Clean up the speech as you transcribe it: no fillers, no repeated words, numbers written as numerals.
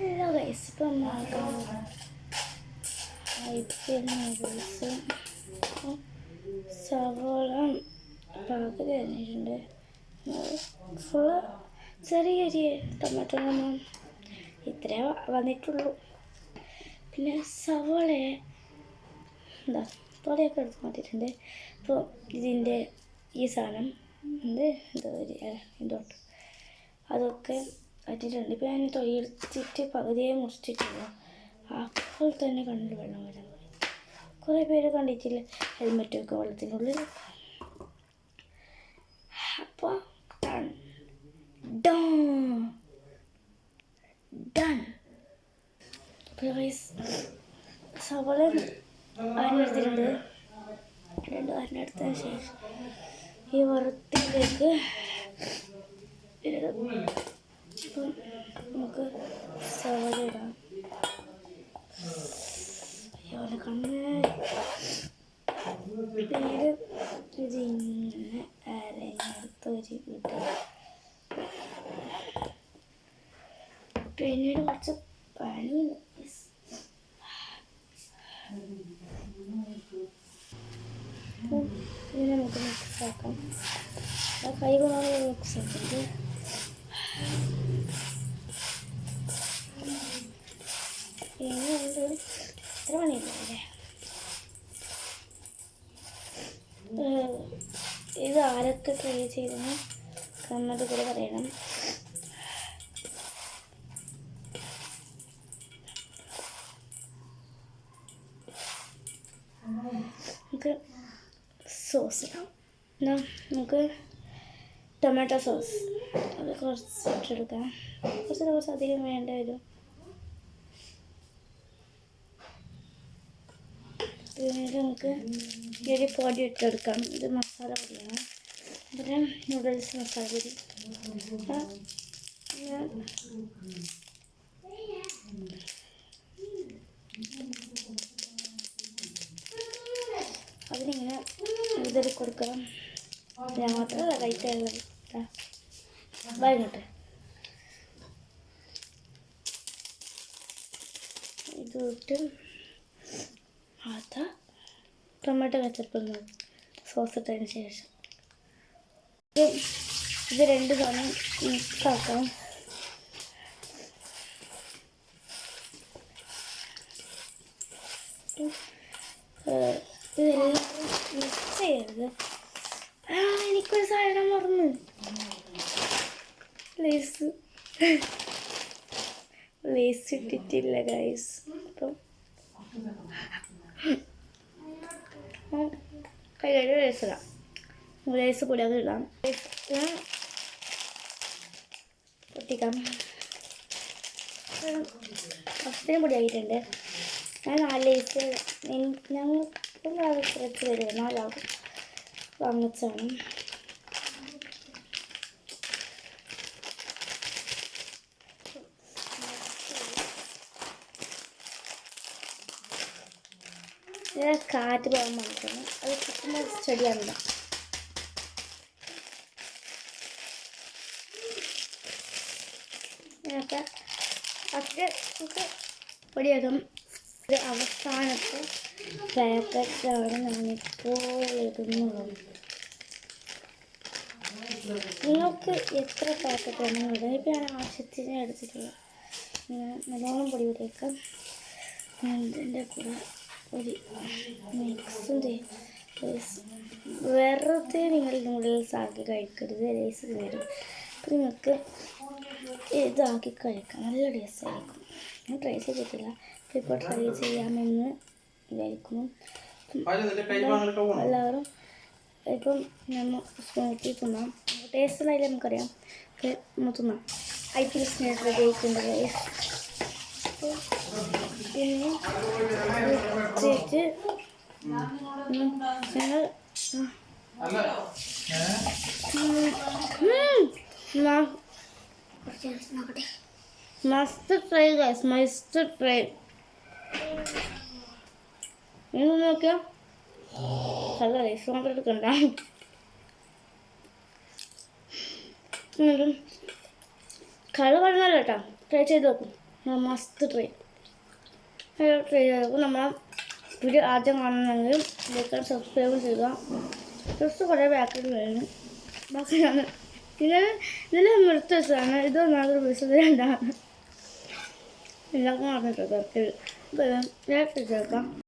Hello guys, ഇപ്പം IPL noodles സവോള പകുതി കഴിഞ്ഞിട്ടുണ്ട്. ഫുള്ള് ചെറിയ ചെറിയ ടൊമാറ്റോ ഇത്രേ വന്നിട്ടുള്ളൂ. പിന്നെ സവോളയെ തോലയൊക്കെ എടുത്ത് മാറ്റിയിട്ടുണ്ട്. അപ്പോൾ ഇതിൻ്റെ ഈ സാധനം ഇതോട്ട് അതൊക്കെ അറ്റിട്ടുണ്ട്. ഇപ്പോൾ ഞാൻ തൊഴിയെടുത്തിട്ട് പകുതിയെ മുറിച്ചിട്ടുള്ളൂ. അപ്പോൾ തന്നെ കണ്ണിൽ വെള്ളം വരാൻ തുടങ്ങി. കുറേ പേര് കണ്ടിട്ടില്ല ഹെൽമെറ്റൊക്കെ വെള്ളത്തിനുള്ളിൽ. അപ്പോൾ ഡൺ. സവോള അരിഞ്ഞെടുത്തിട്ടുണ്ട്. അരിഞ്ഞെടുത്തതിന് ശേഷം ഈ വറുത്തിലേക്ക് ഇപ്പം നമുക്ക് സവോള ഇടാം. അയ്യോലെ കണ്ണ്. പിന്നീട് ഇതിങ്ങനെ അരഞ്ഞെടുത്ത് ഒരു കിട്ടും. പിന്നീട് കുറച്ച് പണിയുണ്ട്. ഇതിനെ നമുക്ക് മിക്സാക്കാം. കൈ കൊണ്ടാണ് മിക്സ് ആക്കുന്നത്. പിന്നെ എത്ര പണിയില്ലേ. ഇത് ആരൊക്കെ ട്രൈ ചെയ്തെന്ന് കമന്റ് കൂടെ പറയണം. നമുക്ക് സോസ് ഇടാം. നമുക്ക് ടൊമാറ്റോ സോസ് അത് കുറച്ച് ഇട്ടെടുക്കാം. കുറച്ച് അധികം വേണ്ട വരും. പിന്നീട് നമുക്ക് ഒരു പൊടി ഇട്ടെടുക്കാം. ഇത് മസാല പൊടിയാണ്. പിന്നെ നൂഡിൽസ് മസാല പൊടി. അതിനിങ്ങനെ വിതറി കൊടുക്കണം. ഞാൻ മാത്രമല്ല കഴിക്കാനുള്ളത്. വൈകിട്ട് ഇത് ഇട്ട് ടൊമാറ്റോ കെച്ചപ്പ് സോസ് ഇട്ടതിന് ശേഷം ഇത് രണ്ട് സാധനം മിക്സ് ആക്കണം. ഇതെല്ലാം മിക്സ് ചെയ്യരുത്. എനിക്കൊരു സാധനം മറന്നു. ലേസ് ഇട്ടിട്ടില്ല ഗൈസ്. അപ്പം കൈകാര്യം ലേസ് ഇടാം. ലേസ് പൊടി അത് ഇടാം. പൊട്ടിക്കാം. ഫസ്റ്റിന് പൊടി ആയിട്ടുണ്ട്. ഞാൻ 4 ലേസ് ഞങ്ങൾ കുറച്ച് പേര് 4 ആകും വാങ്ങിച്ചാണ്. കാറ്റ് പോകാൻ വേണ്ടിയിട്ടാണ്. അത് കിട്ടുന്ന സ്റ്റഡിയാണില്ല. ഇതിനൊക്കെ ഫസ്റ്റ് നമുക്ക് പൊടിയാക്കാം. ഒരു അവസാനത്തെ പാക്കറ്റാണ് ഞാനിപ്പോൾ ഇടുന്നത്. നിങ്ങൾക്ക് എത്ര പാക്കറ്റ് വേണമെങ്കിൽ ഇടാം. ഇപ്പം ഞാൻ ആവശ്യത്തിന് എടുത്തിട്ടുള്ള നല്ലോണം പൊടി പൊടിയേക്കാം. ഇതിൻ്റെ കൂടെ ഒരു മിക്സും വെറുതെ നിങ്ങൾ നൂഡിൽസ് ആക്കി കഴിക്കരുത്. ലേസ് വരും. അപ്പം നിങ്ങൾക്ക് ഇതാക്കി കഴിക്കാം. നല്ല ടേസ്റ്റ് ആയിരിക്കും. ഞാൻ ട്രൈ ചെയ്തിട്ടില്ല. ഇപ്പോൾ ട്രൈ ചെയ്യാമെന്ന് വിചാരിക്കുന്നു. എല്ലാവരും ഇപ്പം നമ്മൾ സ്മൂത്തി തിന്നാം. ടേസ്റ്റ് ഉണ്ടായില്ല നമുക്കറിയാം. നമ്മൾ തിന്നാം. IPL സ്നേഹത്തിൽ ഉപയോഗിക്കേണ്ടത്. പിന്നെ ഞങ്ങൾ must try guys, must try. നിങ്ങൾ നോക്കിയോ നല്ല റൈസ് മാത്രം എടുക്കണ്ട. കളർ പറഞ്ഞല്ലോ കേട്ടോ. ട്രൈ ചെയ്ത് നോക്കും. മസ്റ്റ് ട്രൈ ചെയ്തപ്പോൾ നമ്മളെ വീഡിയോ ആദ്യം കാണുന്നെങ്കിൽ ലൈക്ക് സബ്സ്ക്രൈബ് ചെയ്യുക. ജസ്റ്റ് കുറേ പാക്കറ്റ് വേണം. ബാക്കിയാണ് ഇതിൽ നിർത്തി വെച്ചതാണ്. ഇത് ഒന്നാമതൊരു ബിസിനസ് രണ്ടാണ്. എല്ലാവർക്കും പറഞ്ഞിട്ടുണ്ട് ഞാൻ ചേർക്കാം.